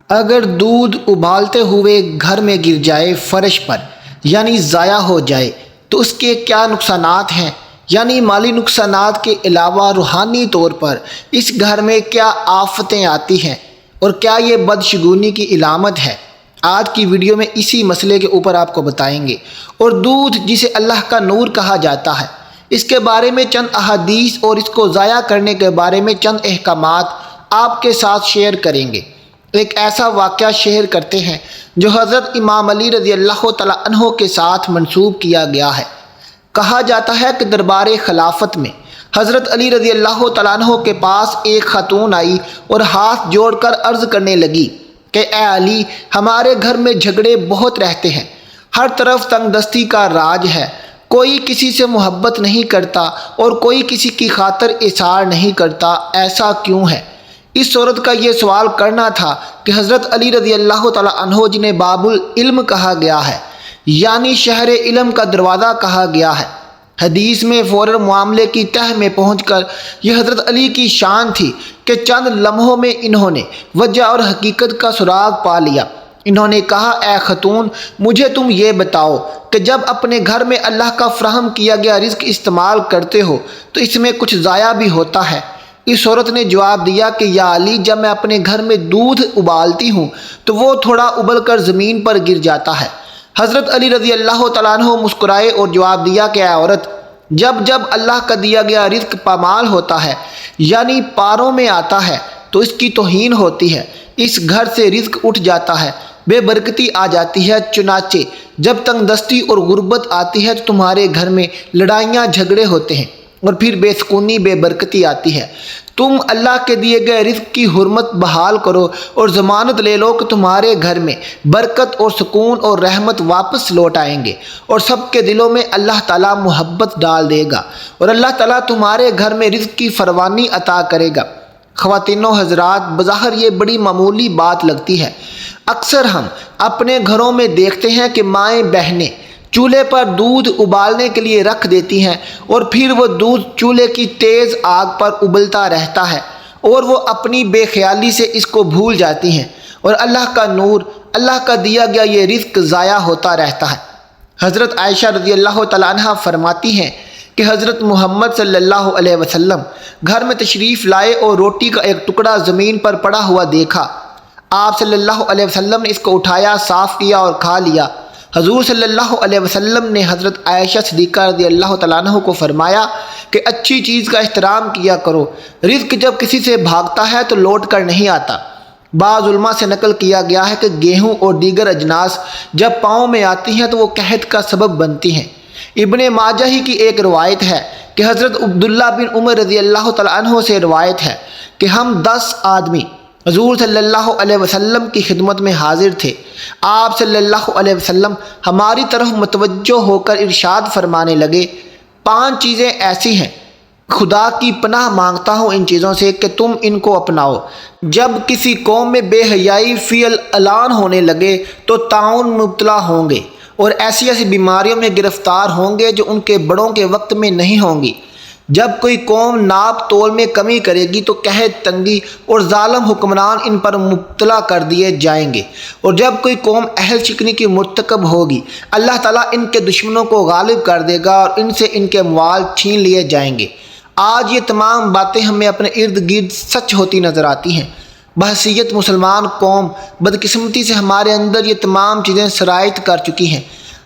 اگر دودھ ابالتے ہوئے گھر میں گر جائے فرش پر یعنی ضائع ہو جائے تو اس کے کیا نقصانات ہیں، یعنی مالی نقصانات کے علاوہ روحانی طور پر اس گھر میں کیا آفتیں آتی ہیں اور کیا یہ بدشگونی کی علامت ہے؟ آج کی ویڈیو میں اسی مسئلے کے اوپر آپ کو بتائیں گے۔ اور دودھ جسے اللہ کا نور کہا جاتا ہے، اس کے بارے میں چند احادیث اور اس کو ضائع کرنے کے بارے میں چند احکامات آپ کے ساتھ شیئر کریں گے۔ ایک ایسا واقعہ شیئر کرتے ہیں جو حضرت امام علی رضی اللہ تعالیٰ عنہ کے ساتھ منسوب کیا گیا ہے۔ کہا جاتا ہے کہ دربار خلافت میں حضرت علی رضی اللہ تعالیٰ عنہ کے پاس ایک خاتون آئی اور ہاتھ جوڑ کر عرض کرنے لگی کہ اے علی، ہمارے گھر میں جھگڑے بہت رہتے ہیں، ہر طرف تنگ دستی کا راج ہے، کوئی کسی سے محبت نہیں کرتا اور کوئی کسی کی خاطر اثار نہیں کرتا، ایسا کیوں ہے؟ اس عورت کا یہ سوال کرنا تھا کہ حضرت علی رضی اللہ تعالیٰ عنہ جنہیں باب العلم کہا گیا ہے، یعنی شہر علم کا دروازہ کہا گیا ہے، حدیث میں فوراً معاملے کی تہ میں پہنچ کر یہ حضرت علی کی شان تھی کہ چند لمحوں میں انہوں نے وجہ اور حقیقت کا سراغ پا لیا۔ انہوں نے کہا، اے خاتون، مجھے تم یہ بتاؤ کہ جب اپنے گھر میں اللہ کا فراہم کیا گیا رزق استعمال کرتے ہو تو اس میں کچھ ضائع بھی ہوتا ہے؟ اس عورت نے جواب دیا کہ یا علی، جب میں اپنے گھر میں دودھ ابالتی ہوں تو وہ تھوڑا ابل کر زمین پر گر جاتا ہے۔ حضرت علی رضی اللہ تعالیٰ عنہ مسکرائے اور جواب دیا کہ اے عورت، جب جب اللہ کا دیا گیا رزق پامال ہوتا ہے یعنی پاروں میں آتا ہے تو اس کی توہین ہوتی ہے، اس گھر سے رزق اٹھ جاتا ہے، بے برکتی آ جاتی ہے۔ چنانچہ جب تنگ دستی اور غربت آتی ہے تو تمہارے گھر میں لڑائیاں جھگڑے ہوتے ہیں اور پھر بے سکونی بے برکتی آتی ہے۔ تم اللہ کے دیے گئے رزق کی حرمت بحال کرو اور ضمانت لے لو کہ تمہارے گھر میں برکت اور سکون اور رحمت واپس لوٹ آئیں گے اور سب کے دلوں میں اللہ تعالیٰ محبت ڈال دے گا اور اللہ تعالیٰ تمہارے گھر میں رزق کی فراوانی عطا کرے گا۔ خواتین و حضرات، بظاہر یہ بڑی معمولی بات لگتی ہے۔ اکثر ہم اپنے گھروں میں دیکھتے ہیں کہ مائیں بہنیں چولہے پر دودھ ابالنے کے لیے رکھ دیتی ہیں اور پھر وہ دودھ چولہے کی تیز آگ پر ابلتا رہتا ہے اور وہ اپنی بے خیالی سے اس کو بھول جاتی ہیں اور اللہ کا نور، اللہ کا دیا گیا یہ رزق ضائع ہوتا رہتا ہے۔ حضرت عائشہ رضی اللہ تعالیٰ عنہ فرماتی ہیں کہ حضرت محمد صلی اللہ علیہ وسلم گھر میں تشریف لائے اور روٹی کا ایک ٹکڑا زمین پر پڑا ہوا دیکھا۔ آپ صلی اللہ علیہ وسلم نے اس کو اٹھایا، صاف کیا اور کھا لیا۔ حضور صلی اللہ علیہ وسلم نے حضرت عائشہ صدیقہ رضی اللہ تعالیٰ عنہ کو فرمایا کہ اچھی چیز کا احترام کیا کرو، رزق جب کسی سے بھاگتا ہے تو لوٹ کر نہیں آتا۔ بعض علماء سے نقل کیا گیا ہے کہ گیہوں اور دیگر اجناس جب پاؤں میں آتی ہیں تو وہ قحط کا سبب بنتی ہیں۔ ابن ماجہ ہی کی ایک روایت ہے کہ حضرت عبداللہ بن عمر رضی اللہ تعالیٰ عنہ سے روایت ہے کہ ہم 10 آدمی حضور صلی اللہ علیہ وسلم کی خدمت میں حاضر تھے۔ آپ صلی اللہ علیہ وسلم ہماری طرف متوجہ ہو کر ارشاد فرمانے لگے، 5 چیزیں ایسی ہیں، خدا کی پناہ مانگتا ہوں ان چیزوں سے کہ تم ان کو اپناؤ۔ جب کسی قوم میں بے حیائی فی الاعلان ہونے لگے تو طاعون مبتلا ہوں گے اور ایسی ایسی بیماریوں میں گرفتار ہوں گے جو ان کے بڑوں کے وقت میں نہیں ہوں گی۔ جب کوئی قوم ناپ تول میں کمی کرے گی تو قحط، تنگی اور ظالم حکمران ان پر مبتلا کر دیے جائیں گے، اور جب کوئی قوم اہل شکنی کی مرتکب ہوگی اللہ تعالیٰ ان کے دشمنوں کو غالب کر دے گا اور ان سے ان کے اموال چھین لیے جائیں گے۔ آج یہ تمام باتیں ہمیں اپنے ارد گرد سچ ہوتی نظر آتی ہیں۔ بحیثیت مسلمان قوم بدقسمتی سے ہمارے اندر یہ تمام چیزیں سرایت کر چکی ہیں۔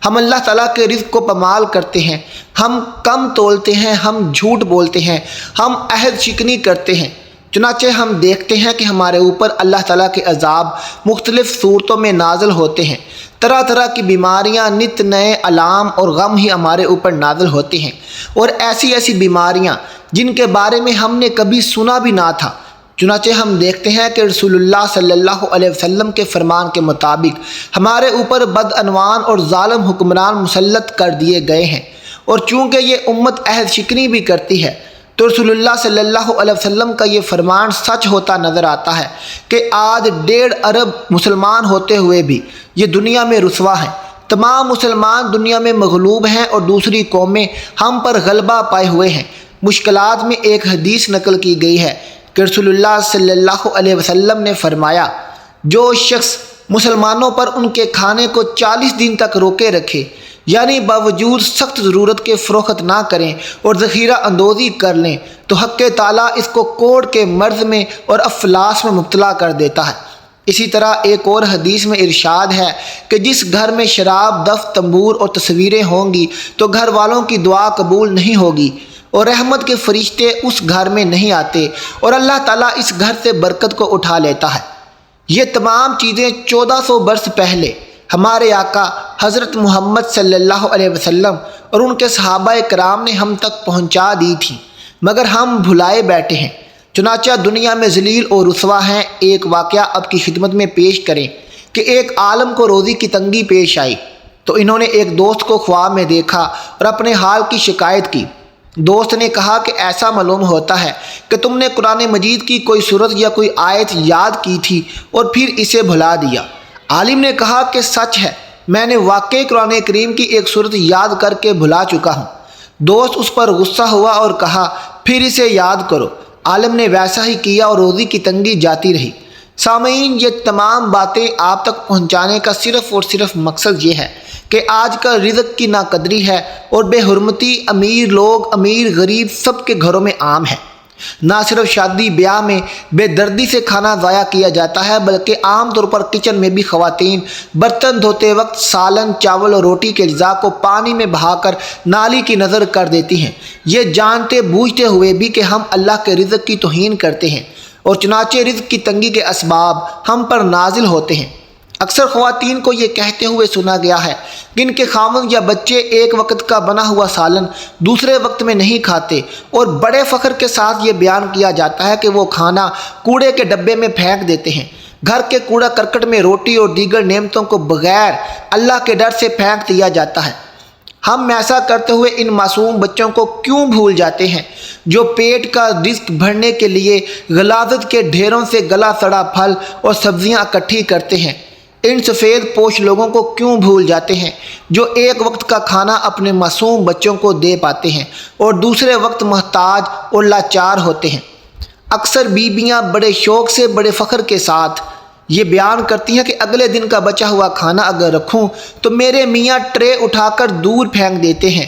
ہم اللہ تعالیٰ کے رزق کو پامال کرتے ہیں، ہم کم تولتے ہیں، ہم جھوٹ بولتے ہیں، ہم عہد شکنی کرتے ہیں۔ چنانچہ ہم دیکھتے ہیں کہ ہمارے اوپر اللہ تعالیٰ کے عذاب مختلف صورتوں میں نازل ہوتے ہیں، طرح طرح کی بیماریاں، نت نئے علام اور غم ہی ہمارے اوپر نازل ہوتے ہیں، اور ایسی ایسی بیماریاں جن کے بارے میں ہم نے کبھی سنا بھی نہ تھا۔ چنانچہ ہم دیکھتے ہیں کہ رسول اللہ صلی اللہ علیہ وسلم کے فرمان کے مطابق ہمارے اوپر بدعنوان اور ظالم حکمران مسلط کر دیے گئے ہیں، اور چونکہ یہ امت عہد شکنی بھی کرتی ہے تو رسول اللہ صلی اللہ علیہ وسلم کا یہ فرمان سچ ہوتا نظر آتا ہے کہ آج 1.5 ارب مسلمان ہوتے ہوئے بھی یہ دنیا میں رسوا ہیں۔ تمام مسلمان دنیا میں مغلوب ہیں اور دوسری قومیں ہم پر غلبہ پائے ہوئے ہیں۔ مشکلات میں ایک حدیث نقل کی گئی ہے کہ رسول اللہ صلی اللہ علیہ وسلم نے فرمایا جو شخص مسلمانوں پر ان کے کھانے کو 40 دن تک روکے رکھے، یعنی باوجود سخت ضرورت کے فروخت نہ کریں اور ذخیرہ اندوزی کر لیں، تو حق تعالیٰ اس کو کوڑ کے مرض میں اور افلاس میں مبتلا کر دیتا ہے۔ اسی طرح ایک اور حدیث میں ارشاد ہے کہ جس گھر میں شراب، دف، تنبور اور تصویریں ہوں گی تو گھر والوں کی دعا قبول نہیں ہوگی اور رحمت کے فرشتے اس گھر میں نہیں آتے اور اللہ تعالیٰ اس گھر سے برکت کو اٹھا لیتا ہے۔ یہ تمام چیزیں 1400 برس پہلے ہمارے آقا حضرت محمد صلی اللہ علیہ وسلم اور ان کے صحابہ کرام نے ہم تک پہنچا دی تھیں، مگر ہم بھلائے بیٹھے ہیں۔ چنانچہ دنیا میں ذلیل اور رسوا ہیں۔ ایک واقعہ اب کی خدمت میں پیش کریں کہ ایک عالم کو روزی کی تنگی پیش آئی تو انہوں نے ایک دوست کو خواب میں دیکھا اور اپنے حال کی شکایت کی۔ دوست نے کہا کہ ایسا معلوم ہوتا ہے کہ تم نے قرآن مجید کی کوئی سورت یا کوئی آیت یاد کی تھی اور پھر اسے بھلا دیا۔ عالم نے کہا کہ سچ ہے، میں نے واقعی قرآن کریم کی ایک سورت یاد کر کے بھلا چکا ہوں۔ دوست اس پر غصہ ہوا اور کہا پھر اسے یاد کرو۔ عالم نے ویسا ہی کیا اور روزی کی تنگی جاتی رہی۔ سامعین، یہ تمام باتیں آپ تک پہنچانے کا صرف اور صرف مقصد یہ ہے کہ آج کل رزق کی ناقدری ہے اور بے حرمتی امیر لوگ، امیر غریب سب کے گھروں میں عام ہے۔ نہ صرف شادی بیاہ میں بے دردی سے کھانا ضائع کیا جاتا ہے، بلکہ عام طور پر کچن میں بھی خواتین برتن دھوتے وقت سالن، چاول اور روٹی کے اجزاء کو پانی میں بہا کر نالی کی نظر کر دیتی ہیں، یہ جانتے بوجھتے ہوئے بھی کہ ہم اللہ کے رزق کی توہین کرتے ہیں، اور چنانچہ رزق کی تنگی کے اسباب ہم پر نازل ہوتے ہیں۔ اکثر خواتین کو یہ کہتے ہوئے سنا گیا ہے کہ ان کے خاوند یا بچے ایک وقت کا بنا ہوا سالن دوسرے وقت میں نہیں کھاتے، اور بڑے فخر کے ساتھ یہ بیان کیا جاتا ہے کہ وہ کھانا کوڑے کے ڈبے میں پھینک دیتے ہیں۔ گھر کے کوڑا کرکٹ میں روٹی اور دیگر نعمتوں کو بغیر اللہ کے ڈر سے پھینک دیا جاتا ہے۔ ہم ایسا کرتے ہوئے ان معصوم بچوں کو کیوں بھول جاتے ہیں جو پیٹ کا رزق بھرنے کے لیے غلاظت کے ڈھیروں سے گلا سڑا پھل اور سبزیاں اکٹھی کرتے ہیں؟ ان سفید پوش لوگوں کو کیوں بھول جاتے ہیں جو ایک وقت کا کھانا اپنے معصوم بچوں کو دے پاتے ہیں اور دوسرے وقت محتاج اور لاچار ہوتے ہیں؟ اکثر بیویاں بڑے شوق سے، بڑے فخر کے ساتھ یہ بیان کرتی ہیں کہ اگلے دن کا بچا ہوا کھانا اگر رکھوں تو میرے میاں ٹرے اٹھا کر دور پھینک دیتے ہیں۔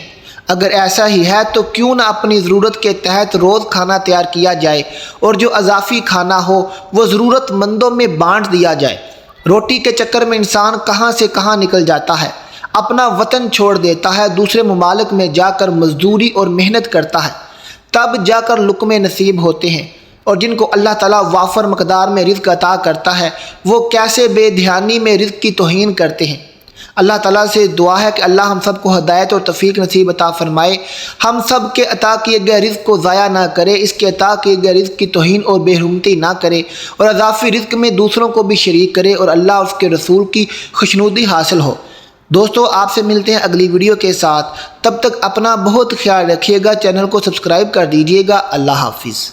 اگر ایسا ہی ہے تو کیوں نہ اپنی ضرورت کے تحت روز کھانا تیار کیا جائے اور جو اضافی کھانا ہو وہ ضرورت مندوں میں بانٹ دیا جائے۔ روٹی کے چکر میں انسان کہاں سے کہاں نکل جاتا ہے، اپنا وطن چھوڑ دیتا ہے، دوسرے ممالک میں جا کر مزدوری اور محنت کرتا ہے، تب جا کر لقمے نصیب ہوتے ہیں۔ اور جن کو اللہ تعالیٰ وافر مقدار میں رزق عطا کرتا ہے وہ کیسے بے دھیانی میں رزق کی توہین کرتے ہیں۔ اللہ تعالیٰ سے دعا ہے کہ اللہ ہم سب کو ہدایت اور توفیق نصیب عطا فرمائے، ہم سب کے عطا کیے گئے رزق کو ضائع نہ کرے، اس کے عطا کیے گئے رزق کی توہین اور بے حرمتی نہ کرے، اور اضافی رزق میں دوسروں کو بھی شریک کرے اور اللہ اور اس کے رسول کی خوشنودی حاصل ہو۔ دوستو، آپ سے ملتے ہیں اگلی ویڈیو کے ساتھ، تب تک اپنا بہت خیال رکھیے گا، چینل کو سبسکرائب کر دیجیے گا۔ اللہ حافظ۔